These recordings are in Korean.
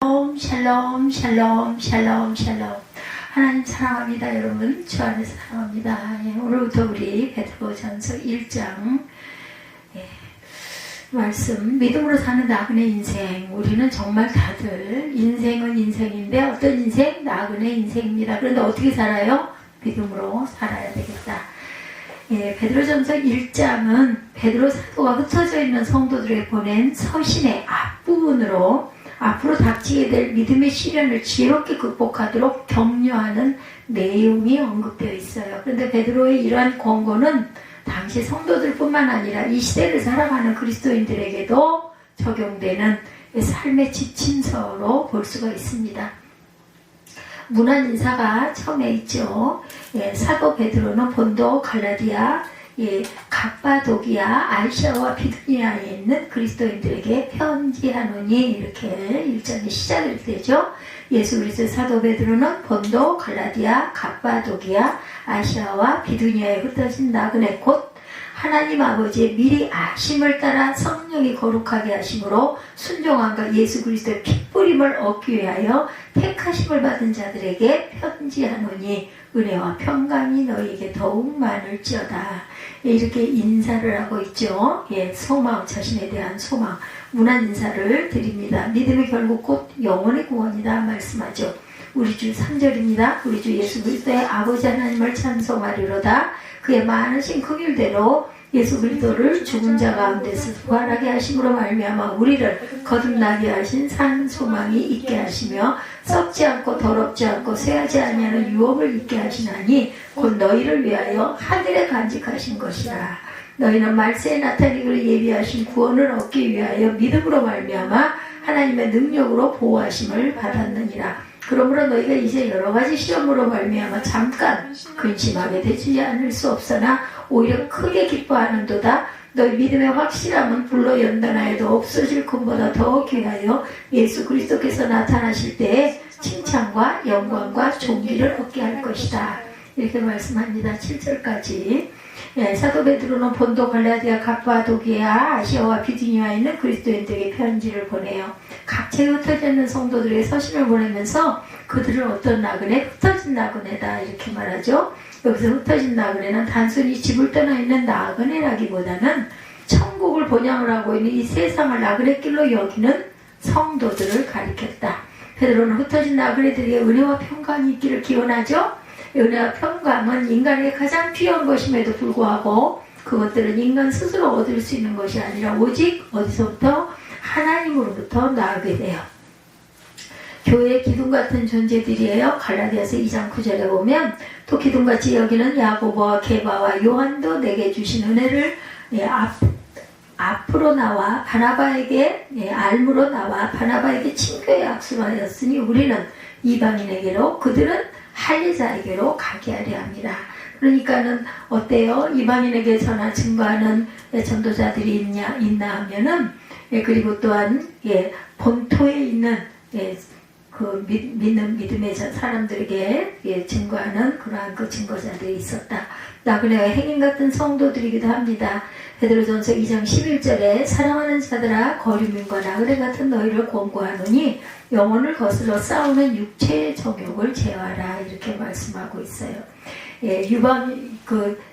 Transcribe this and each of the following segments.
샬롬 샬롬 샬롬 샬롬. 하나님 사랑합니다. 여러분 주 안에서 사랑합니다. 오늘부터 우리 베드로전서 1장 말씀, 믿음으로 사는 나그네 인생. 우리는 정말 다들 인생은 인생인데 어떤 인생? 나그네 인생입니다. 그런데 어떻게 살아요? 믿음으로 살아야 되겠다. 베드로전서 1장은 베드로 사도가 흩어져 있는 성도들에게 보낸 서신의 앞부분으로 앞으로 닥치게 될 믿음의 시련을 지혜롭게 극복하도록 격려하는 내용이 언급되어 있어요. 그런데 베드로의 이러한 권고는 당시 성도들뿐만 아니라 이 시대를 살아가는 그리스도인들에게도 적용되는 삶의 지침서로 볼 수가 있습니다. 문안 인사가 처음에 있죠. 사도 베드로는 본도, 갈라디아, 갑바도기아, 아시아와 비두니아에 있는 그리스도인들에게 편지하노니, 이렇게 1장이 시작이 되죠. 예수 그리스도의 사도 베드로는 본도, 갈라디아, 갑바도기아, 아시아와 비두니아에 흩어진 나그네 곧 하나님 아버지의 미리 아심을 따라 성령이 거룩하게 하심으로 순종함과 예수 그리스도의 핏부림을 얻기 위하여 택하심을 받은 자들에게 편지하노니 은혜와 평강이 너희에게 더욱 많을지어다. 이렇게 인사를 하고 있죠. 소망, 자신에 대한 소망, 문안 인사를 드립니다. 믿음의 결국 곧 영혼의 구원이다 말씀하죠. 우리 주 3절입니다. 우리 주 예수 그리스도의 아버지 하나님을 찬송하리로다. 그의 많으신 긍휼대로 예수 그리스도를 죽은 자 가운데서 부활하게 하심으로 말미암아 우리를 거듭나게 하신 산 소망이 있게 하시며 썩지 않고 더럽지 않고 쇠하지 아니하는 유업을 있게 하시나니 곧 너희를 위하여 하늘에 간직하신 것이라. 너희는 말세에 나타내기를 예비하신 구원을 얻기 위하여 믿음으로 말미암아 하나님의 능력으로 보호하심을 받았느니라. 그러므로 너희가 이제 여러가지 시험으로 말미암아 잠깐 근심하게 되지 않을 수 없으나 오히려 크게 기뻐하는도다. 너희 믿음의 확실함은 불로 연단하여도 없어질 것보다 더 귀하여 예수 그리스도께서 나타나실 때에 칭찬과 영광과 존귀를 얻게 할 것이다. 이렇게 말씀합니다. 7절까지. 사도 베드로는 본도, 갈라디아, 갑바도기아, 아시아와 비두니아에 있는 그리스도인들에게 편지를 보내요. 각처에 흩어져 있는 성도들에게 서신을 보내면서 그들을 어떤 나그네? 흩어진 나그네다 이렇게 말하죠. 여기서 흩어진 나그네는 단순히 집을 떠나 있는 나그네라기보다는 천국을 본향을 하고 있는 이 세상을 나그네길로 여기는 성도들을 가리켰다. 베드로는 흩어진 나그네들에게 은혜와 평강이 있기를 기원하죠. 은혜와 평강은 인간에게 가장 필요한 것임에도 불구하고 그것들은 인간 스스로 얻을 수 있는 것이 아니라 오직 어디서부터? 하나님으로부터 나오게 돼요. 교회의 기둥같은 존재들이에요. 갈라디아서 2장 9절에 보면 또 기둥같이 여기는 야고보와 게바와 요한도 내게 주신 은혜를 앞으로 나와 바나바에게 알므로 나와 바나바에게 친교의 악수로 하였으니 우리는 이방인에게로 그들은 할례자에게로 가게 하려 합니다. 그러니까는 어때요? 이방인에게 전하 증거하는 전도자들이 있나 하면은 그리고 또한 본토에 있는 그 믿음의 사람들에게 증거하는 그러한 그 증거자들이 있었다. 나그네와 행인 같은 성도들이기도 합니다. 베드로전서 2장 11절에 사랑하는 자들아 거류민과 나그네 같은 너희를 권고하노니 영혼을 거스러 싸우는 육체의 정욕을 제어하라 이렇게 말씀하고 있어요.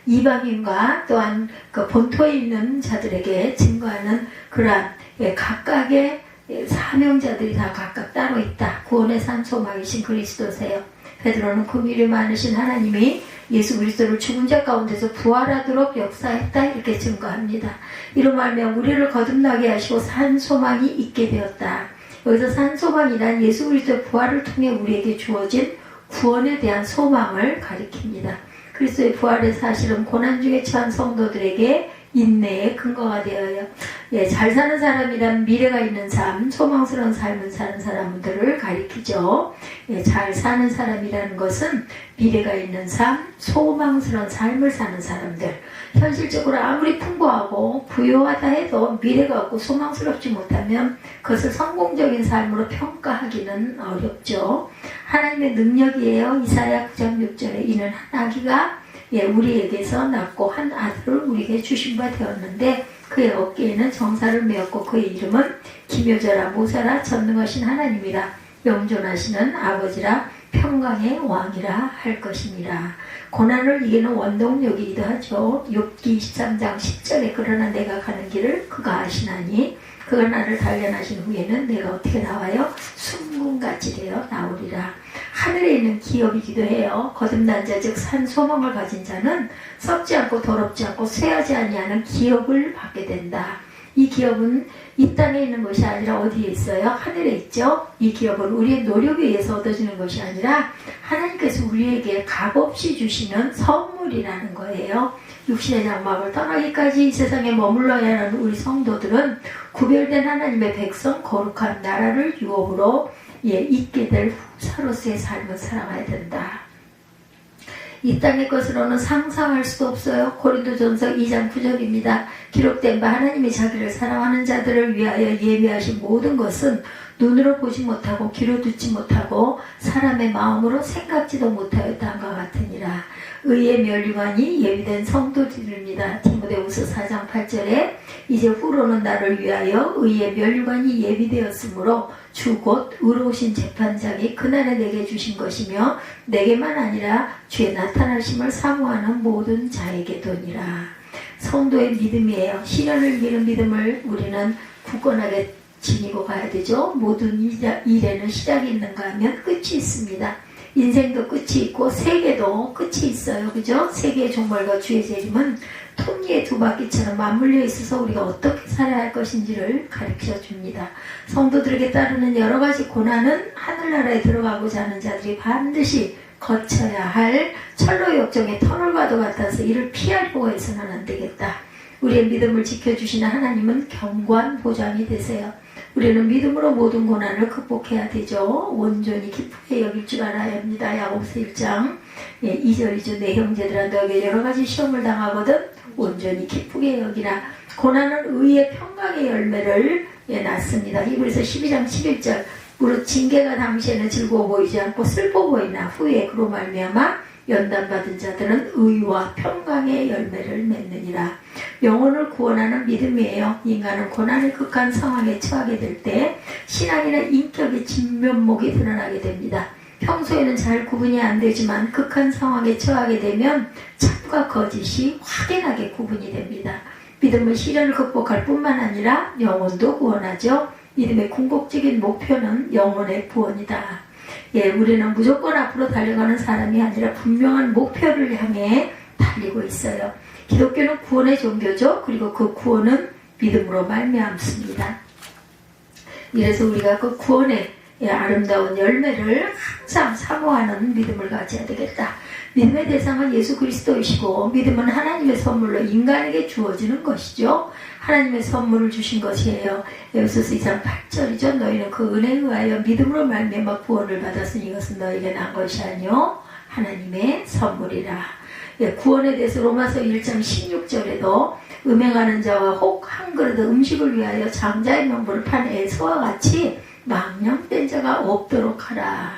이방인과 또한 그 본토에 있는 자들에게 증거하는 그러한 각각의 사명자들이 다 각각 따로 있다. 구원의 산 소망이신 그리스도세요. 베드로는 긍휼이 많으신 하나님이 예수 그리스도를 죽은 자 가운데서 부활하도록 역사했다 이렇게 증거합니다. 이로 말하면 우리를 거듭나게 하시고 산 소망이 있게 되었다. 여기서 산 소망이란 예수 그리스도의 부활을 통해 우리에게 주어진 구원에 대한 소망을 가리킵니다. 그리스도의 부활의 사실은 고난 중에 처한 성도들에게 인내의 근거가 되어요. 잘 사는 사람이란 미래가 있는 삶, 소망스러운 삶을 사는 사람들을 가리키죠. 잘 사는 사람이라는 것은 미래가 있는 삶, 소망스러운 삶을 사는 사람들. 현실적으로 아무리 풍부하고 부유하다 해도 미래가 없고 소망스럽지 못하면 그것을 성공적인 삶으로 평가하기는 어렵죠. 하나님의 능력이에요. 이사야 9장 6절에 이는 한 아기가 우리에게서 낳고 한 아들을 우리에게 주신 바 되었는데 그의 어깨에는 정사를 메었고 그의 이름은 기묘자라 모사라 전능하신 하나님이라 영존하시는 아버지라 평강의 왕이라 할 것이니라. 고난을 이기는 원동력이기도 하죠. 욥기 23장 10절에 그러나 내가 가는 길을 그가 아시나니 그가 나를 단련하신 후에는 내가 어떻게 나와요? 순금같이 되어 나오리라. 하늘에 있는 기업이기도 해요. 거듭난 자 즉 산 소망을 가진 자는 썩지 않고 더럽지 않고 쇠하지 아니하는 기업을 받게 된다. 이 기업은 이 땅에 있는 것이 아니라 어디에 있어요? 하늘에 있죠. 이 기업은 우리의 노력에 의해서 얻어지는 것이 아니라 하나님께서 우리에게 값없이 주시는 선물이라는 거예요. 육신의 장막을 떠나기까지 이 세상에 머물러야 하는 우리 성도들은 구별된 하나님의 백성 거룩한 나라를 유업으로 있게 될 후사로서의 삶을 살아가야 된다. 이 땅의 것으로는 상상할 수도 없어요. 고린도전서 2장 9절입니다. 기록된 바 하나님이 자기를 사랑하는 자들을 위하여 예비하신 모든 것은 눈으로 보지 못하고 귀로 듣지 못하고 사람의 마음으로 생각지도 못하였다함과 같으니라. 의의 면류관이 예비된 성도들입니다. 디모데후서 4장 8절에 이제 후로는 나를 위하여 의의 면류관이 예비되었으므로 주 곧 의로우신 재판장이 그날에 내게 주신 것이며 내게만 아니라 주의 나타나심을 사모하는 모든 자에게도니라. 성도의 믿음이에요. 시련을 이기는 믿음을 우리는 굳건하게 지니고 가야 되죠. 모든 일에는 시작이 있는가 하면 끝이 있습니다. 인생도 끝이 있고 세계도 끝이 있어요. 그죠? 세계의 종말과 주의 재림은 톱니의 두 바퀴처럼 맞물려 있어서 우리가 어떻게 살아야 할 것인지를 가르쳐 줍니다. 성도들에게 따르는 여러 가지 고난은 하늘나라에 들어가고자 하는 자들이 반드시 거쳐야 할 철로 역정의 터널과도 같아서 이를 피하려고 해서는 안 되겠다. 우리의 믿음을 지켜주시는 하나님은 견고한 보장이 되세요. 우리는 믿음으로 모든 고난을 극복해야 되죠. 온전히 기쁘게 여길 줄 알아야 합니다. 야고보서 1장 2절이죠. 내 형제들아 너에게 여러 가지 시험을 당하거든 온전히 기쁘게 여기라. 고난은 의의 평강의 열매를 낳습니다. 히브리서 12장 11절 무릇 징계가 당시에는 즐거워 보이지 않고 슬퍼 보이나 후에 그로 말미암아 연단받은 자들은 의와 평강의 열매를 맺느니라. 영혼을 구원하는 믿음이에요. 인간은 고난의 극한 상황에 처하게 될 때 신앙이나 인격의 진면목이 드러나게 됩니다. 평소에는 잘 구분이 안 되지만 극한 상황에 처하게 되면 참과 거짓이 확연하게 구분이 됩니다. 믿음은 시련을 극복할 뿐만 아니라 영혼도 구원하죠. 믿음의 궁극적인 목표는 영혼의 구원이다. 우리는 무조건 앞으로 달려가는 사람이 아니라 분명한 목표를 향해 달리고 있어요. 기독교는 구원의 종교죠. 그리고 그 구원은 믿음으로 말미암습니다. 이래서 우리가 그 구원의 아름다운 열매를 항상 사모하는 믿음을 가져야 되겠다. 믿음의 대상은 예수 그리스도이시고 믿음은 하나님의 선물로 인간에게 주어지는 것이죠. 하나님의 선물을 주신 것이에요. 에베소서 2장 8절이죠. 너희는 그 은혜에 의하여 믿음으로 말미암아 구원을 받았으니 이것은 너희에게 난 것이 아니요 하나님의 선물이라. 구원에 대해서 로마서 1장 16절에도 음행하는 자와 혹 한 그릇 음식을 위하여 장자의 명분을 판 에서와 같이 망령된 자가 없도록 하라.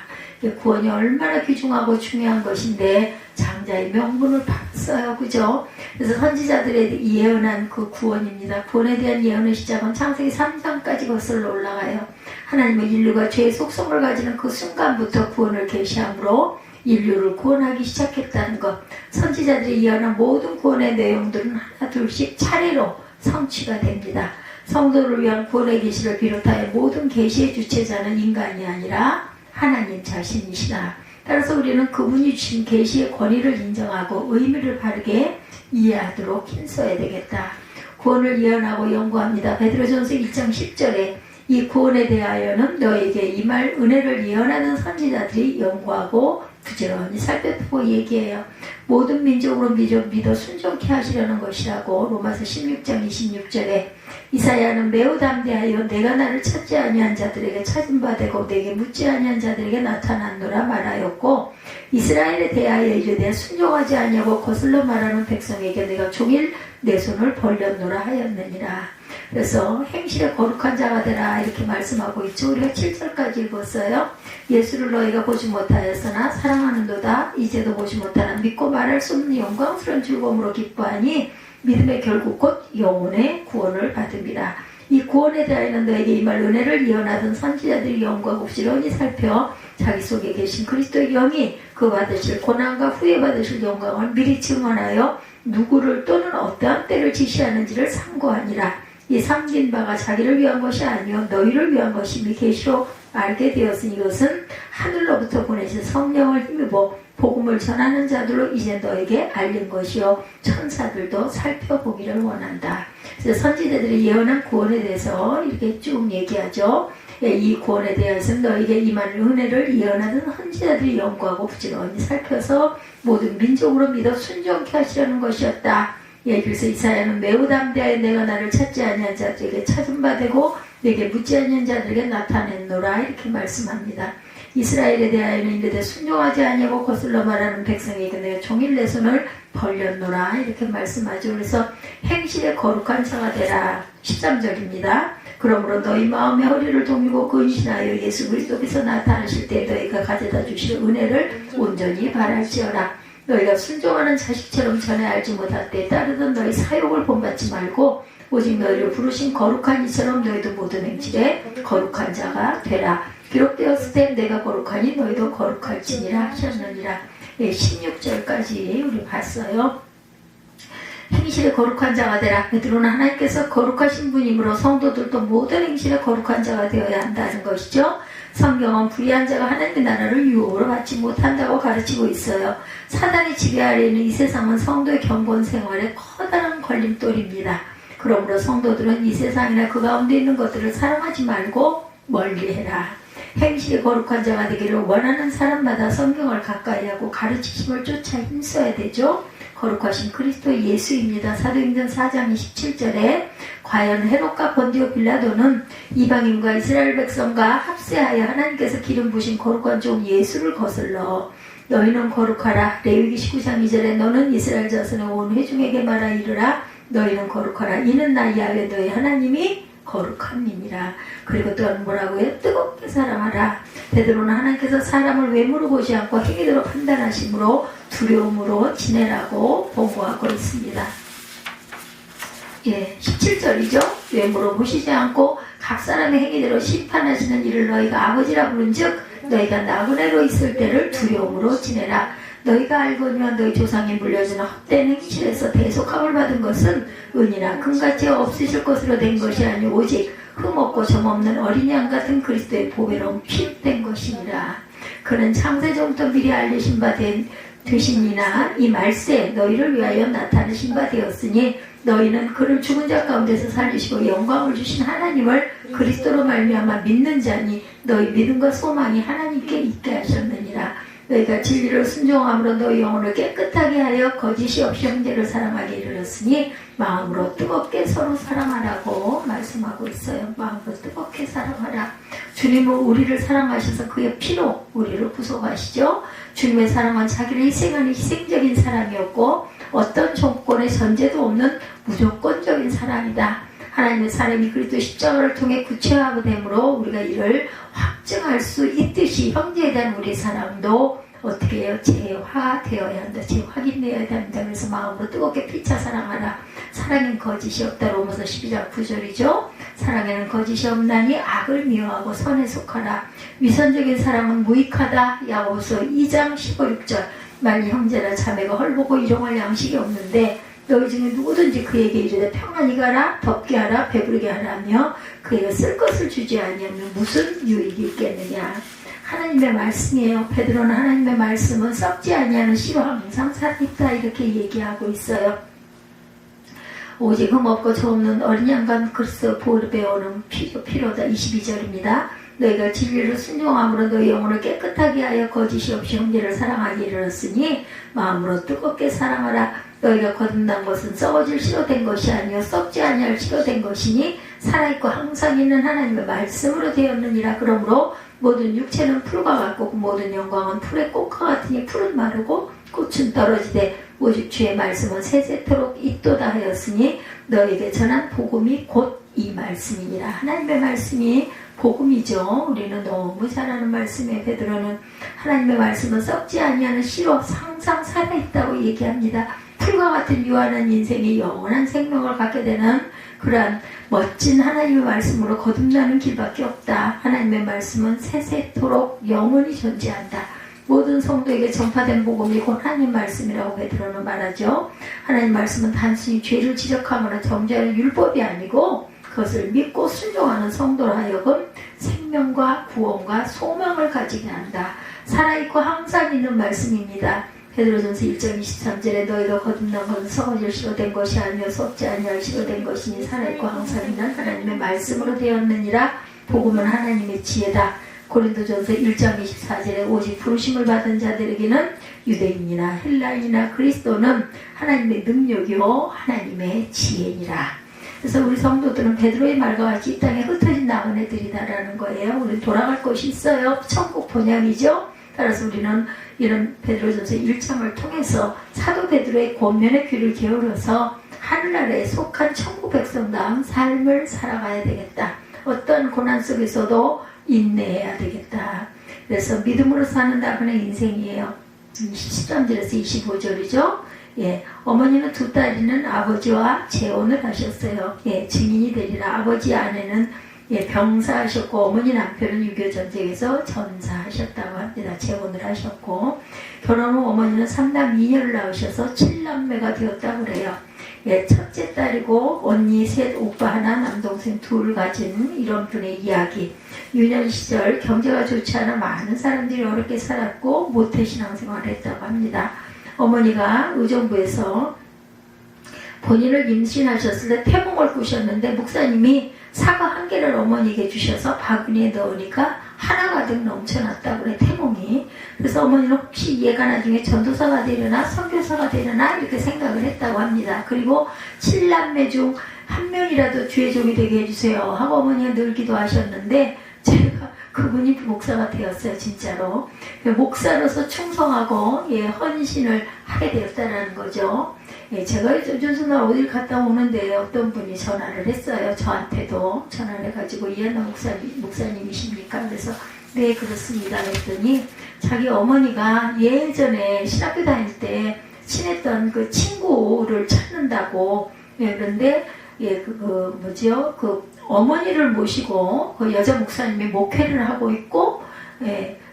구원이 얼마나 귀중하고 중요한 것인데 장자의 명분을 받았어요. 그죠? 그래서 선지자들의 예언한 그 구원입니다. 구원에 대한 예언의 시작은 창세기 3장까지 거슬러 올라가요. 하나님은 인류가 죄의 속성을 가지는 그 순간부터 구원을 계시함으로 인류를 구원하기 시작했다는 것. 선지자들이 예언한 모든 구원의 내용들은 하나 둘씩 차례로 성취가 됩니다. 성도를 위한 구원의 계시를 비롯하여 모든 계시의 주체자는 인간이 아니라 하나님 자신이시다. 따라서 우리는 그분이 주신 계시의 권위를 인정하고 의미를 바르게 이해하도록 힘써야 되겠다. 구원을 예언하고 연구합니다. 베드로전서 1장 10절에 이 구원에 대하여는 너에게 이 말 은혜를 예언하는 선지자들이 연구하고 부지런히 살펴보고 얘기해요. 모든 민족으로 믿어 순종케 하시려는 것이라고 로마서 16장 26절에 이사야는 매우 담대하여 내가 나를 찾지 아니한 자들에게 찾은 바 되고 내게 묻지 아니한 자들에게 나타났노라 말하였고 이스라엘에 대하여 이르되 순종하지 아니하고 거슬러 말하는 백성에게 내가 종일 내 손을 벌렸노라 하였느니라. 그래서 행실에 거룩한 자가 되라 이렇게 말씀하고 있죠. 우리가 7절까지 읽었어요. 예수를 너희가 보지 못하였으나 사랑하는도다 이제도 보지 못하나 믿고 말할 수 없는 영광스러운 즐거움으로 기뻐하니 믿음의 결국 곧 영혼의 구원을 받음이라. 이 구원에 대하여는 너에게 임할 은혜를 예언하던 선지자들이 영과 곱시러니 살펴 자기 속에 계신 그리스도의 영이 그 받으실 고난과 후에 받으실 영광을 미리 증언하여 누구를 또는 어떠한 때를 지시하는지를 상고하니라. 이 삼긴 바가 자기를 위한 것이 아니요 너희를 위한 것임이 계시로 알게 되었으니 이것은 하늘로부터 보내신 성령을 힘입어 복음을 전하는 자들로 이제 너에게 알린 것이요 천사들도 살펴보기를 원한다. 그래서 선지자들이 예언한 구원에 대해서 이렇게 쭉 얘기하죠. 이 구원에 대해서는 너에게 임한 은혜를 예언하던 선지자들이 영구하고 부지런히 살펴서 모든 민족으로 믿어 순종케 하시려는 것이었다. 그래서 이사야는 매우 담대하여 내가 나를 찾지 아니한 자들에게 찾은 바 되고 내게 묻지 아니한 자들에게 나타냈노라 이렇게 말씀합니다. 이스라엘에 대하여는 이르되 순종하지 아니하고 거슬러 말하는 백성에게 내가 종일 내 손을 벌렸노라 이렇게 말씀하죠. 그래서 행실에 거룩한 자가 되라 13절입니다. 그러므로 너희 마음의 허리를 동이고 근신하여 예수 그리스도께서 나타나실 때 너희가 가져다 주실 은혜를 온전히 바랄지어라. 너희가 순종하는 자식처럼 전에 알지 못할 때 따르던 너희 사욕을 본받지 말고 오직 너희를 부르신 거룩한 이처럼 너희도 모든 행실에 거룩한 자가 되라. 기록되었을 때 내가 거룩하니 너희도 거룩할지니라 하셨느니라. 16절까지 우리 봤어요. 행실에 거룩한 자가 되라. 베드로는 하나님께서 거룩하신 분이므로 성도들도 모든 행실에 거룩한 자가 되어야 한다는 것이죠. 성경은 불의한 자가 하나님의 나라를 유혹으로 받지 못한다고 가르치고 있어요. 사단의 지배 아래 있는 이 세상은 성도의 경건 생활에 커다란 걸림돌입니다. 그러므로 성도들은 이 세상이나 그 가운데 있는 것들을 사랑하지 말고 멀리해라. 행실이 거룩한 자가 되기를 원하는 사람마다 성경을 가까이하고 가르치심을 쫓아 힘써야 되죠. 거룩하신 그리스도 예수입니다. 사도행전 4장 27절에 과연 헤롯과 본디오 빌라도는 이방인과 이스라엘 백성과 합세하여 하나님께서 기름 부으신 거룩한 종 예수를 거슬러 너희는 거룩하라. 레위기 19장 2절에 너는 이스라엘 자손의 온 회중에게 말하 이르라. 너희는 거룩하라. 이는 나 야훼 너희 하나님이 거룩함이니라. 그리고 또한 뭐라고요? 뜨겁게 사랑하라. 베드로는 하나님께서 사람을 외모로 보지 않고 행위대로 판단하심으로 두려움으로 지내라고 보고하고 있습니다. 17절이죠. 외모로 보시지 않고 각 사람의 행위대로 심판하시는 이를 너희가 아버지라 부른즉 너희가 나그네로 있을 때를 두려움으로 지내라. 너희가 알거니와 너희 조상이 물려주는 헛된 행실에서 대속함을 받은 것은 은이나 금같이 없으실 것으로 된 것이 아니 오직 흠없고 점없는 어린 양 같은 그리스도의 보배로운 피로 된 것이니라. 그는 창세전부터 미리 알려진 바 되시니나 이 말세 너희를 위하여 나타내신 바 되었으니 너희는 그를 죽은 자 가운데서 살리시고 영광을 주신 하나님을 그리스도로 말미암아 믿는 자니 너희 믿음과 소망이 하나님께 있게 하셨느니라. 너희가 진리를 순종함으로 너희 영혼을 깨끗하게 하여 거짓이 없이 형제를 사랑하게 이르렀으니 마음으로 뜨겁게 서로 사랑하라고 말씀하고 있어요. 마음으로 뜨겁게 사랑하라. 주님은 우리를 사랑하셔서 그의 피로 우리를 구속하시죠. 주님의 사랑은 자기를 희생하는 희생적인 사랑이었고 어떤 조건의 전제도 없는 무조건적인 사랑이다. 하나님의 사랑이 그리스도 십자가를 통해 구체화되므로 우리가 이를 확증할 수 있듯이 형제에 대한 우리의 사랑도 어떻게 해요? 재화되어야 한다. 재확인되어야 합니다. 그래서 마음으로 뜨겁게 피차 사랑하라. 사랑엔 거짓이 없다. 로마서 12장 9절이죠. 사랑에는 거짓이 없나니 악을 미워하고 선에 속하라. 위선적인 사랑은 무익하다. 야고보서 2장 15, 6절. 만일 형제나 자매가 헐보고 일용할 양식이 없는데 너희 중에 누구든지 그에게 이르되 평안히 가라, 덥게 하라, 배부르게 하라며 그에게 쓸 것을 주지 아니하면 무슨 유익이 있겠느냐. 하나님의 말씀이에요. 베드로는 하나님의 말씀은 썩지 아니하는 씨로 항상 살아있다 이렇게 얘기하고 있어요. 오직 흠없고 저없는 어린 양간 그리스도 보혈을 배우는 피로다. 22절입니다. 너희가 진리를 순종함으로 너희 영혼을 깨끗하게 하여 거짓이 없이 형제를 사랑하게 이르렀으니 마음으로 뜨겁게 사랑하라. 너희가 거듭난 것은 썩어질 씨로 된 것이 아니요 썩지 아니할 씨로 된 것이니 살아있고 항상 있는 하나님의 말씀으로 되었느니라. 그러므로 모든 육체는 풀과 같고 모든 영광은 풀의 꽃과 같으니 풀은 마르고 꽃은 떨어지되 오직 주의 말씀은 세세토록 있도다 하였으니 너에게 전한 복음이 곧 이 말씀이니라. 하나님의 말씀이 복음이죠. 우리는 너무 잘 아는 말씀에 베드로는 하나님의 말씀은 썩지 아니하는 씨로 항상 살아있다고 얘기합니다. 풀과 같은 유한한 인생이 영원한 생명을 갖게 되는 그러한 멋진 하나님의 말씀으로 거듭나는 길밖에 없다. 하나님의 말씀은 세세토록 영원히 존재한다. 모든 성도에게 전파된 복음이 곧 하나님 말씀이라고 베드로는 말하죠. 하나님 말씀은 단순히 죄를 지적하거나 정죄하는 율법이 아니고 그것을 믿고 순종하는 성도로 하여금 생명과 구원과 소망을 가지게 한다. 살아있고 항상 있는 말씀입니다. 베드로전서 1장 23절에 너희가 거듭난 것은 썩어질 시로 된 것이 아니여 썩지 아니할 시로 된 것이니 살아있고 항상 있는 하나님의 말씀으로 되었느니라. 복음은 하나님의 지혜다. 고린도전서 1장 24절에 오직 부르심을 받은 자들에게는 유대인이나 헬라인이나 그리스도는 하나님의 능력이요 하나님의 지혜니라. 그래서 우리 성도들은 베드로의 말과 같이 이 땅에 흩어진 나그네들이다라는 거예요. 우리는 돌아갈 곳이 있어요. 천국 본향이죠. 따라서 우리는 이런 베드로전서 1장을 통해서 사도 베드로의 권면의 귀를 기울여서 하늘나라에 속한 천국 백성다운 삶을 살아가야 되겠다. 어떤 고난 속에서도 인내해야 되겠다. 그래서 믿음으로 사는 나그네 인생이에요. 13절에서 25절이죠. 예, 어머니는 두 딸이는 아버지와 재혼을 하셨어요. 예, 증인이 되리라. 아버지 아내는 병사하셨고 어머니 남편은 유교 전쟁에서 전사하셨다고 합니다. 재혼을 하셨고 결혼 후 어머니는 3남 2녀를 낳으셔서 7남매가 되었다고 그래요. 예, 첫째 딸이고 언니 셋, 오빠 하나, 남동생 둘 가진 이런 분의 이야기. 유년 시절 경제가 좋지 않아 많은 사람들이 어렵게 살았고 모태신앙생활을 했다고 합니다. 어머니가 의정부에서 본인을 임신하셨을 때 태몽을 꾸셨는데 목사님이 사과 한 개를 어머니에게 주셔서 바구니에 넣으니까 하나 가득 넘쳐났다고 그래, 태몽이. 그래서 어머니는 혹시 얘가 나중에 전도사가 되려나 선교사가 되려나 이렇게 생각을 했다고 합니다. 그리고 7남매 중 한 명이라도 주의 종이 되게 해주세요 하고 어머니가 늘 기도하셨는데 제가 그분이 목사가 되었어요. 진짜로 목사로서 충성하고 헌신을 하게 되었다는 거죠. 제가 요즘날 어딜 갔다 오는데 어떤 분이 전화를 했어요. 저한테도 전화를 해가지고 이한나 목사님이십니까? 그래서 네 그렇습니다 했더니 자기 어머니가 예전에 신학교 다닐 때 친했던 그 친구를 찾는다고. 그런데 어머니를 모시고 그 여자 목사님이 목회를 하고 있고,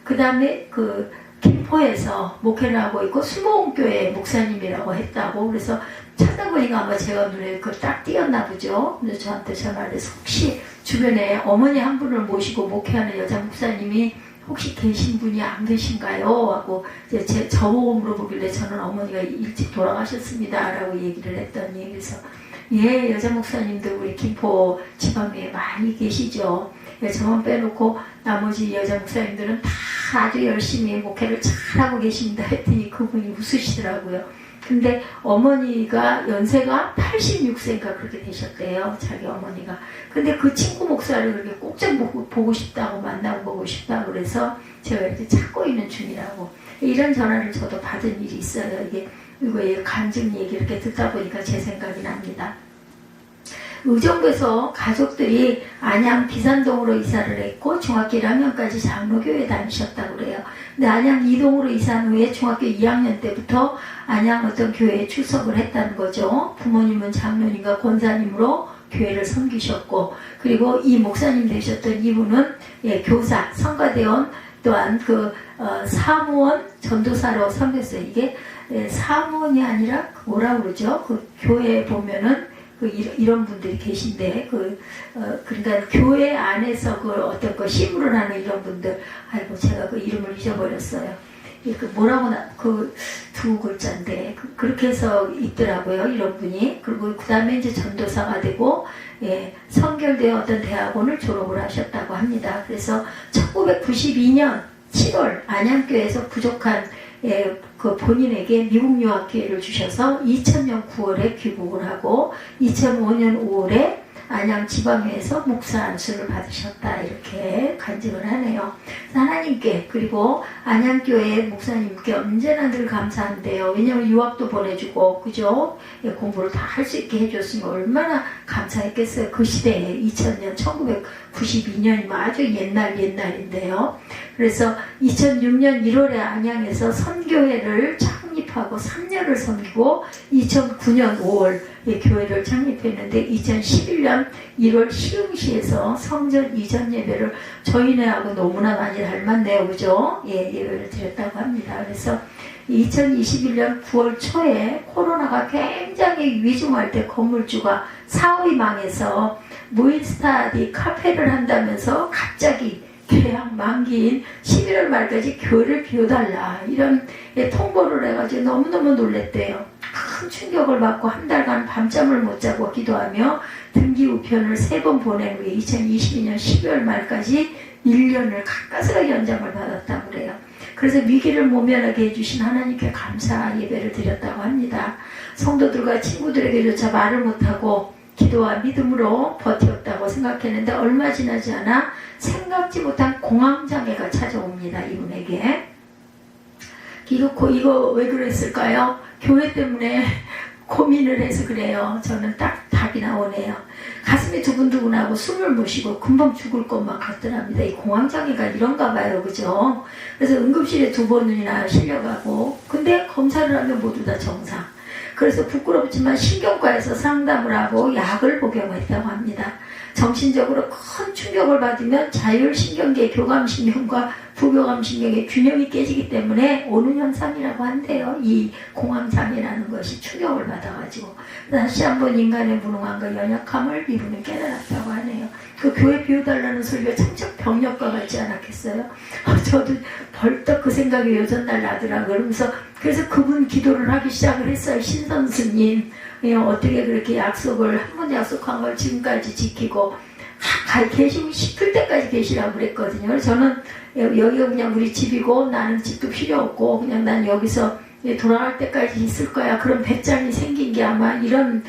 그 다음에 그 김포에서 목회를 하고 있고 수목원교회 목사님이라고 했다고. 그래서 찾아보니까 아마 제가 눈에 딱 띄었나 보죠. 그래서 저한테 전화를 해서 혹시 주변에 어머니 한 분을 모시고 목회하는 여자 목사님이 혹시 계신 분이 안 계신가요? 하고 저보고 물어보길래 저는 어머니가 일찍 돌아가셨습니다 라고 얘기를 했더니, 그래서 예, 여자 목사님들 우리 김포 지방에 많이 계시죠. 저만 빼놓고 나머지 여자 목사님들은 다 아주 열심히 목회를 잘하고 계십니다 했더니 그분이 웃으시더라고요. 근데 어머니가 연세가 86세인가 그렇게 되셨대요. 자기 어머니가. 근데 그 친구 목사를 그렇게 꼭 좀 보고 싶다고, 만나보고 싶다고 그래서 제가 이렇게 찾고 있는 중이라고. 이런 전화를 저도 받은 일이 있어요. 이거 간증 얘기 이렇게 듣다 보니까 제 생각이 납니다. 의정부에서 가족들이 안양 비산동으로 이사를 했고 중학교 1학년까지 장로교회 다니셨다고 그래요. 근데 안양 이동으로 이사한 후에 중학교 2학년 때부터 안양 어떤 교회에 출석을 했다는 거죠. 부모님은 장로님과 권사님으로 교회를 섬기셨고, 그리고 이 목사님 되셨던 이분은 교사, 성가대원, 또한 사무원 전도사로 섬겼어요. 이게 사무원이 아니라 뭐라 그러죠? 그 교회에 보면은 이런 분들이 계신데 그러니까 교회 안에서 어떤 시무를 하는 이런 분들, 아이고 제가 그 이름을 잊어버렸어요. 뭐라고 두 글자인데 그렇게 해서 있더라고요, 이런 분이. 그리고 그 다음에 이제 전도사가 되고 선결대의 어떤 대학원을 졸업을 하셨다고 합니다. 그래서 1992년 7월 안양교회에서 부족한 그 본인에게 미국 유학 기회를 주셔서 2000년 9월에 귀국을 하고 2005년 5월에 안양 지방회에서 목사 안수를 받으셨다, 이렇게 간증을 하네요. 하나님께 그리고 안양교회 목사님께 언제나 늘 감사한데요. 왜냐하면 유학도 보내주고 그죠? 공부를 다 할 수 있게 해줬으니 얼마나 감사했겠어요. 그 시대에 2000년 1992년이면 아주 옛날인데요. 그래서 2006년 1월에 안양에서 선교회를 설립하고 3년을 섬기고 2009년 5월 교회를 창립했는데 2011년 1월 시흥시에서 성전 이전 예배를 저희네하고 너무나 많이 닮았네요. 그죠? 예, 예배를 드렸다고 합니다. 그래서 2021년 9월 초에 코로나가 굉장히 위중할 때 건물주가 사업이 망해서 무인스타디 카페를 한다면서 갑자기 계약 만기인 11월 말까지 교회를 비워달라 이런 통보를 해가지고 너무너무 놀랬대요. 큰 충격을 받고 한 달간 밤잠을 못 자고 기도하며 등기 우편을 3번 보낸 후에 2022년 12월 말까지 1년을 가까스로 연장을 받았다고 그래요. 그래서 위기를 모면하게 해주신 하나님께 감사 예배를 드렸다고 합니다. 성도들과 친구들에게조차 말을 못하고 기도와 믿음으로 버텼다고 생각했는데 얼마 지나지 않아 생각지 못한 공황장애가 찾아옵니다. 이분에게. 이거 왜 그랬을까요? 교회 때문에 고민을 해서 그래요. 저는 딱 답이 나오네요. 가슴이 두근두근하고 숨을 못 쉬고 금방 죽을 것만 같더랍니다. 이 공황장애가 이런가 봐요. 그죠? 그래서 응급실에 2번이나 실려가고 근데 검사를 하면 모두 다 정상. 그래서 부끄럽지만 신경과에서 상담을 하고 약을 복용했다고 합니다. 정신적으로 큰 충격을 받으면 자율신경계 교감신경과 부교감신경의 균형이 깨지기 때문에 오는 현상이라고 한대요. 이 공황장애라는 것이 충격을 받아가지고 다시 한번 인간의 무능함과 연약함을 이분은 깨달았다고 하네요. 그 교회 비워달라는 소리가 청천벽력과 같지 않았겠어요? 저도 벌떡 그 생각이 요전날 나더라고요. 그러면서 그래서 그분 기도를 하기 시작을 했어요. 신선스님 어떻게 그렇게 약속을 한 번 약속한 걸 지금까지 지키고 계시고 싶을 때까지 계시라고 그랬거든요. 그래서 저는 여기가 그냥 우리 집이고 나는 집도 필요 없고 그냥 난 여기서 돌아갈 때까지 있을 거야. 그런 배짱이 생긴 게 아마 이런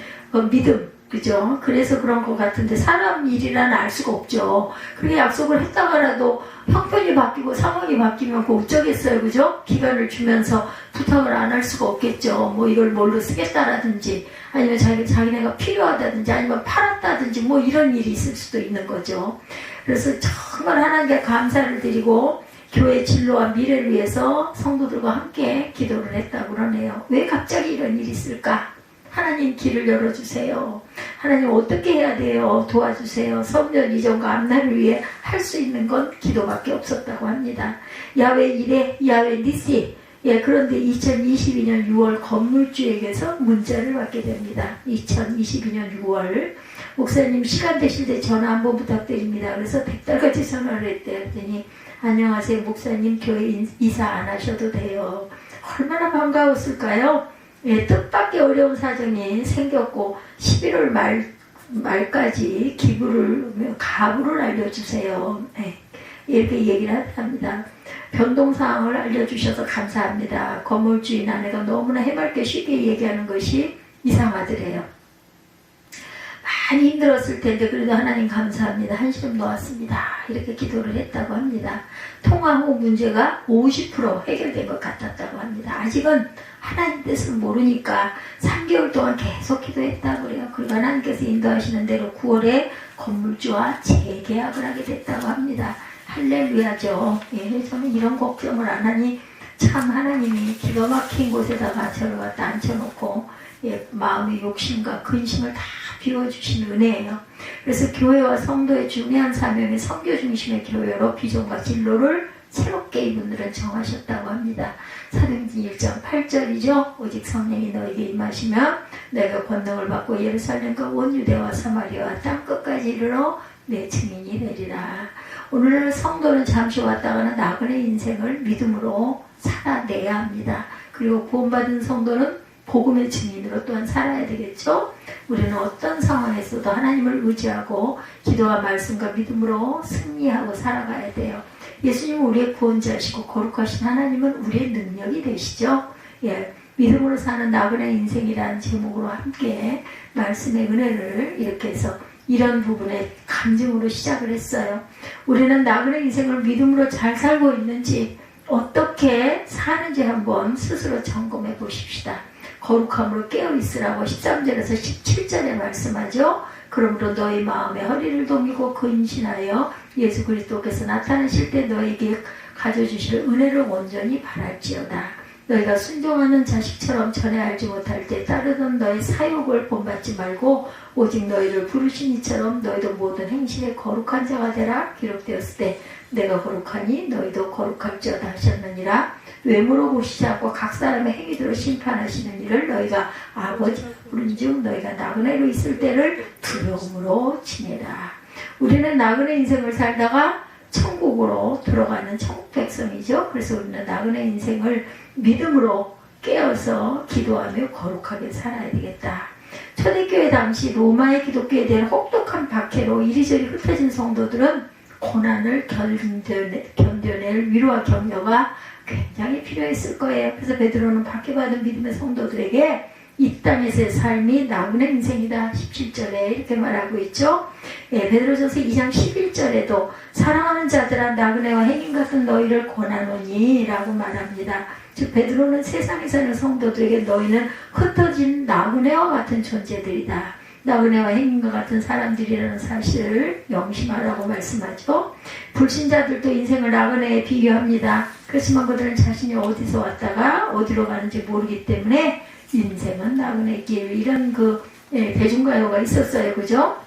믿음, 그죠? 그래서 그런 것 같은데 사람 일이라는 알 수가 없죠. 그렇게 약속을 했다가라도 형편이 바뀌고 상황이 바뀌면 그 어쩌겠어요, 그죠? 기간을 주면서 부탁을 안 할 수가 없겠죠. 뭐 이걸 뭘로 쓰겠다라든지 아니면 자기네가 필요하다든지 아니면 팔았다든지 뭐 이런 일이 있을 수도 있는 거죠. 그래서 정말 하나님께 감사를 드리고 교회 진로와 미래를 위해서 성도들과 함께 기도를 했다고 그러네요. 왜 갑자기 이런 일이 있을까? 하나님 길을 열어주세요. 하나님 어떻게 해야 돼요? 도와주세요. 성전 이전과 앞날을 위해 할 수 있는 건 기도밖에 없었다고 합니다. 야외 이레, 야외 니시. 그런데 2022년 6월 건물주에게서 문자를 받게 됩니다. 2022년 6월 목사님 시간 되실 때 전화 한번 부탁드립니다. 그래서 100달까지 전화를 했더니 안녕하세요 목사님 교회 이사 안 하셔도 돼요. 얼마나 반가웠을까요? 뜻밖의 어려운 사정이 생겼고 11월 말까지 가부를 알려주세요. 이렇게 얘기를 합니다. 변동사항을 알려주셔서 감사합니다. 건물주인 아내가 너무나 해맑게 쉽게 얘기하는 것이 이상하더래요. 많이 힘들었을 텐데 그래도 하나님 감사합니다. 한시름 놓았습니다. 이렇게 기도를 했다고 합니다. 통화 후 문제가 50% 해결된 것 같았다고 합니다. 아직은 하나님 뜻을 모르니까 3개월 동안 계속 기도했다고 그래요. 그리고 하나님께서 인도하시는 대로 9월에 건물주와 재계약을 하게 됐다고 합니다. 할렐루야죠. 저는 이런 걱정을 안 하니 참 하나님이 기가 막힌 곳에다가 저를 갖다 앉혀놓고 마음의 욕심과 근심을 다 비워주신 은혜예요. 그래서 교회와 성도의 중요한 사명이 선교 중심의 교회로 비전과 진로를 새롭게 이분들은 정하셨다고 합니다. 사도행전 1장 8절이죠. 오직 성령이 너에게 임하시면 내가 권능을 받고 예루살렘과 온 유대와 사마리아와 땅끝까지 이르러 내 증인이 되리라. 오늘날 성도는 잠시 왔다가는 나그네 인생을 믿음으로 살아내야 합니다. 그리고 구원받은 성도는 복음의 증인으로 또한 살아야 되겠죠. 우리는 어떤 상황에서도 하나님을 의지하고 기도와 말씀과 믿음으로 승리하고 살아가야 돼요. 예수님은 우리의 구원자시고 거룩하신 하나님은 우리의 능력이 되시죠. 믿음으로 사는 나그네 인생이라는 제목으로 함께 말씀의 은혜를 이렇게 해서 이런 부분에 감정으로 시작을 했어요. 우리는 나그네 인생을 믿음으로 잘 살고 있는지 어떻게 사는지 한번 스스로 점검해 보십시다. 거룩함으로 깨어있으라고 13절에서 17절에 말씀하죠. 그러므로 너희 마음에 허리를 동이고 근신하여 예수 그리스도께서 나타나실 때 너에게 가져주실 은혜를 온전히 바랄지어다. 너희가 순종하는 자식처럼 전에 알지 못할 때 따르던 너희 사욕을 본받지 말고 오직 너희를 부르신 이처럼 너희도 모든 행실에 거룩한 자가 되라. 기록되었을 때 내가 거룩하니 너희도 거룩할지어다 하셨느니라. 외모로 보시지 않고 각 사람의 행위대로 심판하시는 일을 너희가 아버지 부른즉 너희가 나그네로 있을 때를 두려움으로 지내라. 우리는 나그네 인생을 살다가 천국으로 들어가는 천국 백성이죠. 그래서 우리는 나그네 인생을 믿음으로 깨어서 기도하며 거룩하게 살아야 되겠다. 초대교회 당시 로마의 기독교에 대한 혹독한 박해로 이리저리 흩어진 성도들은 고난을 견뎌낼 위로와 격려가 굉장히 필요했을 거예요. 그래서 베드로는 박해받은 믿음의 성도들에게 이 땅에서의 삶이 나그네 인생이다. 17절에 이렇게 말하고 있죠. 예, 베드로전서 2장 11절에도 사랑하는 자들아 나그네와 행인 같은 너희를 권하노니 라고 말합니다. 즉 베드로는 세상에 사는 성도들에게 너희는 흩어진 나그네와 같은 존재들이다. 나그네와 행인과 같은 사람들이라는 사실을 명심하라고 말씀하죠. 불신자들도 인생을 나그네에 비교합니다. 그렇지만 그들은 자신이 어디서 왔다가 어디로 가는지 모르기 때문에 인생은 나그네 길 이런 대중가요가 있었어요. 그죠?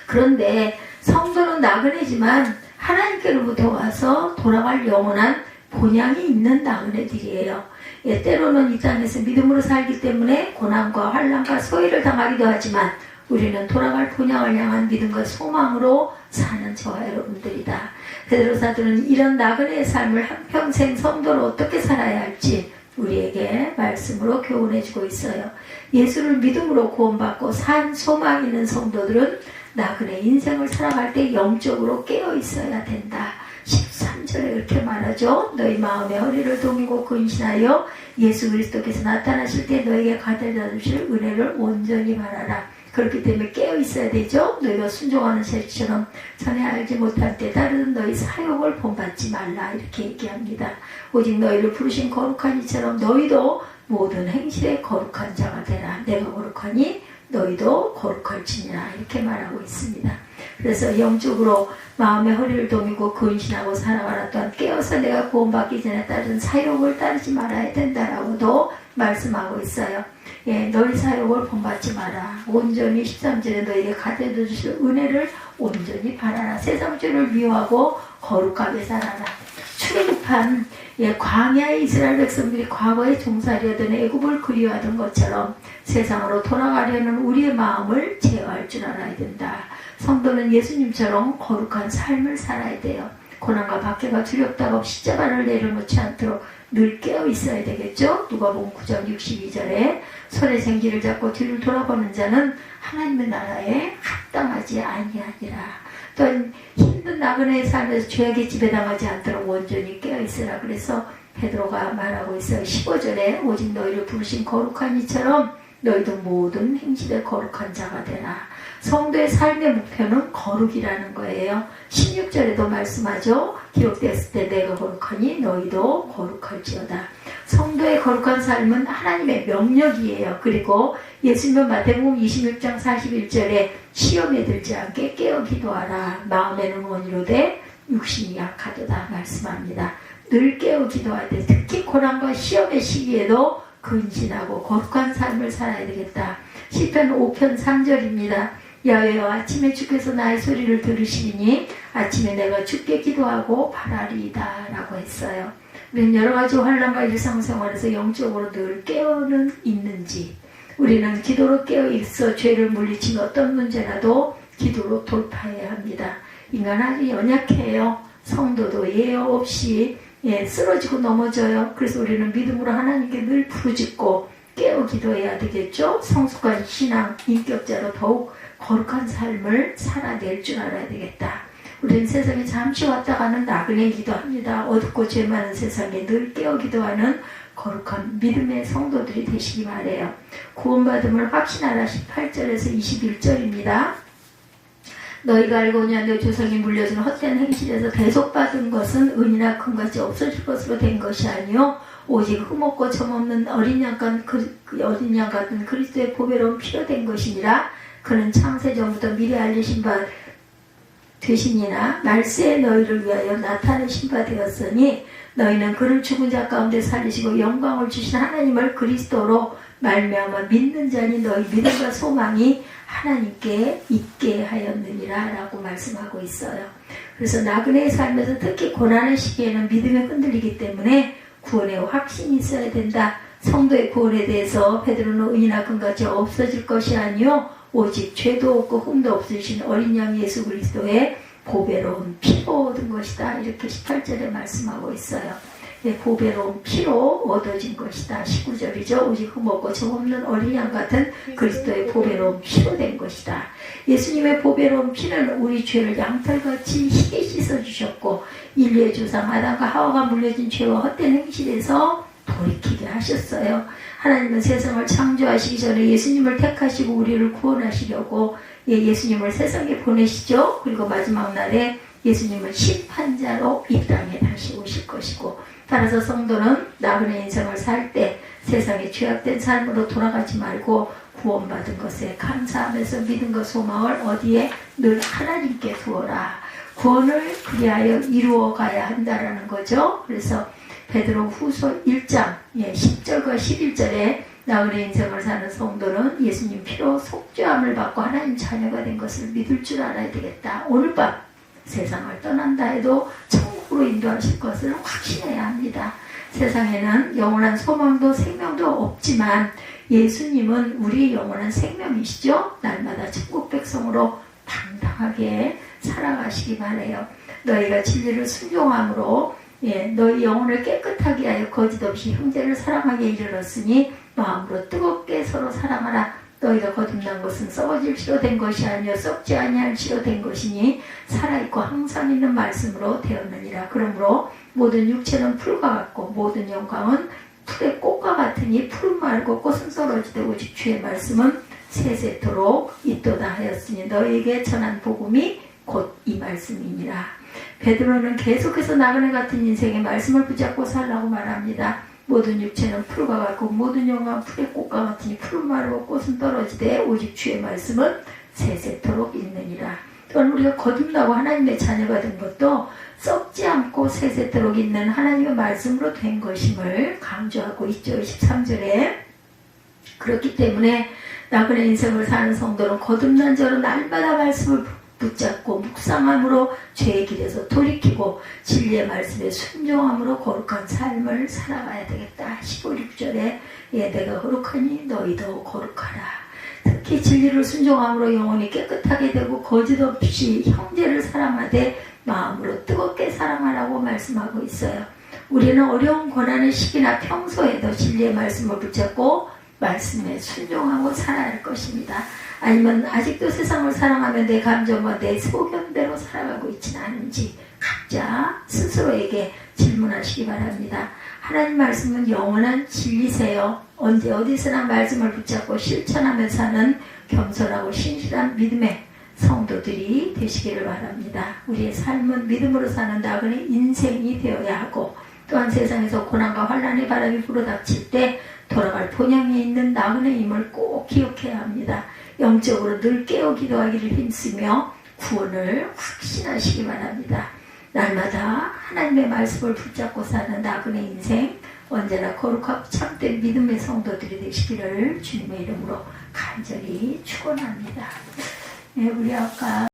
그런데 성도는 나그네지만 하나님께로부터 와서 돌아갈 영원한 본향이 있는 나그네들이에요. 예, 때로는 이 땅에서 믿음으로 살기 때문에 고난과 환난과 소외를 당하기도 하지만 우리는 돌아갈 본향을 향한 믿음과 소망으로 사는 저와 여러분들이다. 베드로사도는 이런 나그네의 삶을 한평생 성도로 어떻게 살아야 할지 우리에게 말씀으로 교훈해주고 있어요. 예수를 믿음으로 구원받고 산 소망 있는 성도들은 나그네 인생을 살아갈 때 영적으로 깨어있어야 된다. 13절에 이렇게 말하죠. 너희 마음의 허리를 동이고 근신하여 예수 그리스도께서 나타나실 때 너에게 가져다 주실 은혜를 온전히 바라라. 그렇기 때문에 깨어있어야 되죠. 너희가 순종하는 자식처럼 전에 알지 못할 때 다른 너희 사욕을 본받지 말라. 이렇게 얘기합니다. 오직 너희를 부르신 거룩한 이처럼 너희도 모든 행실에 거룩한 자가 되라. 내가 거룩하니 너희도 거룩할지니라. 이렇게 말하고 있습니다. 그래서 영적으로 마음의 허리를 동이고 근신하고 살아가라. 또한 깨어서 내가 구원받기 전에 따른 사욕을 따르지 말아야 된다라고도 말씀하고 있어요. 예, 너희 사욕을 본받지 마라. 온전히 13절에 너에게 가져다 주실 은혜를 온전히 바라라. 세상주를 미워하고 거룩하게 살아라. 출애굽한 광야의 이스라엘 백성들이 과거에 종살이하던 애굽을 그리워하던 것처럼 세상으로 돌아가려는 우리의 마음을 제어할 줄 알아야 된다. 성도는 예수님처럼 거룩한 삶을 살아야 돼요. 고난과 박해가 두렵다고 십자가를 내려놓지 않도록 늘 깨어 있어야 되겠죠. 누가복음 9장 62절에 손에 생기를 잡고 뒤를 돌아보는 자는 하나님의 나라에 합당하지 아니하니라. 또한 힘든 나그네의 삶에서 죄악의 지배당하지 않도록 온전히 깨어 있으라. 그래서 베드로가 말하고 있어요. 15절에 오직 너희를 부르신 거룩한 이처럼 너희도 모든 행실에 거룩한 자가 되라. 성도의 삶의 목표는 거룩이라는 거예요. 16절에도 말씀하죠. 기록되었을 때 내가 거룩하니 너희도 거룩할지어다. 성도의 거룩한 삶은 하나님의 명령이에요. 그리고 예수님은 마태복음 26장 41절에 시험에 들지 않게 깨어 기도하라. 마음에는 원이로되 육신이 약하도다 말씀합니다. 늘 깨어 기도해야 돼. 특히 고난과 시험의 시기에도 근신하고 거룩한 삶을 살아야 되겠다. 시편 5편 3절입니다. 야외와 아침에 주께서 나의 소리를 들으시니 아침에 내가 주께 기도하고 바라리이다 라고 했어요. 우리는 여러가지 환난과 일상생활에서 영적으로 늘 깨어는 있는지, 우리는 기도로 깨어있어 죄를 물리친 어떤 문제라도 기도로 돌파해야 합니다. 인간 아주 연약해요. 성도도 예외 없이 쓰러지고 넘어져요. 그래서 우리는 믿음으로 하나님께 늘 부르짖고 깨어 기도해야 되겠죠. 성숙한 신앙 인격자로 더욱 거룩한 삶을 살아낼 줄 알아야 되겠다. 우리는 세상에 잠시 왔다 가는 나그네이기도 합니다. 어둡고 죄 많은 세상에 늘 깨어 기도하는 거룩한 믿음의 성도들이 되시기 바라요. 구원받음을 확신하라. 18절에서 21절입니다. 너희가 알고냐 내 조상이 물려준 헛된 행실에서 대속받은 것은 은이나 금같이 없어질 것으로 된 것이 아니요 오직 흠없고 점없는 어린 양 같은 그리스도의 보배로운 피로 된 것이니라. 그는 창세 전부터 미리 알리신 바 되시니나 말세에 너희를 위하여 나타내신 바 되었으니 너희는 그를 죽은 자 가운데 살리시고 영광을 주신 하나님을 그리스도로 말미암아 믿는 자니 너희 믿음과 소망이 하나님께 있게 하였느니라 라고 말씀하고 있어요. 그래서 나그네의 삶에서 특히 고난의 시기에는 믿음이 흔들리기 때문에 구원의 확신이 있어야 된다. 성도의 구원에 대해서 베드로는 의인나 금같이 없어질 것이 아니요 오직 죄도 없고 흠도 없으신 어린 양 예수 그리스도의 보배로운 피로 얻은 것이다. 이렇게 18절에 말씀하고 있어요. 보배로운 피로 얻어진 것이다. 19절이죠. 오직 흠없고 정없는 어린 양 같은 그리스도의 보배로운 피로 된 것이다. 예수님의 보배로운 피는 우리 죄를 양털같이 희게 씻어주셨고 인류의 조상 아담과 하와가 물려진 죄와 헛된 행실에서 돌이키게 하셨어요. 하나님은 세상을 창조하시기 전에 예수님을 택하시고 우리를 구원하시려고 예수님을 세상에 보내시죠. 그리고 마지막 날에 예수님은 심판자로 이 땅에 다시 오실 것이고 따라서 성도는 나그네 인생을 살 때 세상의 죄악된 삶으로 돌아가지 말고 구원받은 것에 감사하면서 믿음과 소망을 어디에 늘 하나님께 두어라. 구원을 그리하여 이루어 가야 한다라는 거죠. 그래서 베드로 후서 1장 10절과 11절에 나그네 인생을 사는 성도는 예수님 피로 속죄함을 받고 하나님 자녀가 된 것을 믿을 줄 알아야 되겠다. 오늘 밤 세상을 떠난다 해도 천국으로 인도하실 것을 확신해야 합니다. 세상에는 영원한 소망도 생명도 없지만 예수님은 우리의 영원한 생명이시죠. 날마다 천국 백성으로 당당하게 살아가시기 바라요. 너희가 진리를 순종함으로 너희 영혼을 깨끗하게 하여 거짓없이 형제를 사랑하게 이르렀으니 마음으로 뜨겁게 서로 사랑하라. 너희가 거듭난 것은 썩어질 시로 된 것이 아니요 썩지 아니할 시로 된 것이니 살아있고 항상 있는 말씀으로 되었느니라. 그러므로 모든 육체는 풀과 같고 모든 영광은 풀의 꽃과 같으니 풀은 말고 꽃은 썰어지되 오직 주의 말씀은 세세토록 있도다 하였으니 너희에게 전한 복음이 곧 이 말씀이니라. 베드로는 계속해서 나그네 같은 인생의 말씀을 붙잡고 살라고 말합니다. 모든 육체는 풀과 같고 모든 영광은 풀의 꽃과 같으니 풀은 마르고 꽃은 떨어지되 오직 주의 말씀은 세세토록 있느니라. 또한 우리가 거듭나고 하나님의 자녀가 된 것도 썩지 않고 세세토록 있는 하나님의 말씀으로 된 것임을 강조하고 있죠. 13절에 그렇기 때문에 나그네 인생을 사는 성도는 거듭난 자로 날마다 말씀을 붙잡고 묵상함으로 죄의 길에서 돌이키고 진리의 말씀에 순종함으로 거룩한 삶을 살아가야 되겠다. 15절에 내가 거룩하니 너희도 거룩하라. 특히 진리를 순종함으로 영혼이 깨끗하게 되고 거짓 없이 형제를 사랑하되 마음으로 뜨겁게 사랑하라고 말씀하고 있어요. 우리는 어려운 고난의 시기나 평소에도 진리의 말씀을 붙잡고 말씀에 순종하고 살아야 할 것입니다. 아니면 아직도 세상을 사랑하며 내 감정과 내 소견대로 살아가고 있지는 않은지 각자 스스로에게 질문하시기 바랍니다. 하나님 말씀은 영원한 진리세요. 언제 어디서나 말씀을 붙잡고 실천하며 사는 겸손하고 신실한 믿음의 성도들이 되시기를 바랍니다. 우리의 삶은 믿음으로 사는 나그네 인생이 되어야 하고 또한 세상에서 고난과 환난의 바람이 불어닥칠 때 돌아갈 본향에 있는 나그네임을 꼭 기억해야 합니다. 영적으로 늘 깨어 기도하기를 힘쓰며 구원을 확신하시기 바랍니다. 날마다 하나님의 말씀을 붙잡고 사는 나그네 인생 언제나 거룩하고 참된 믿음의 성도들이 되시기를 주님의 이름으로 간절히 축원합니다. 우리 아까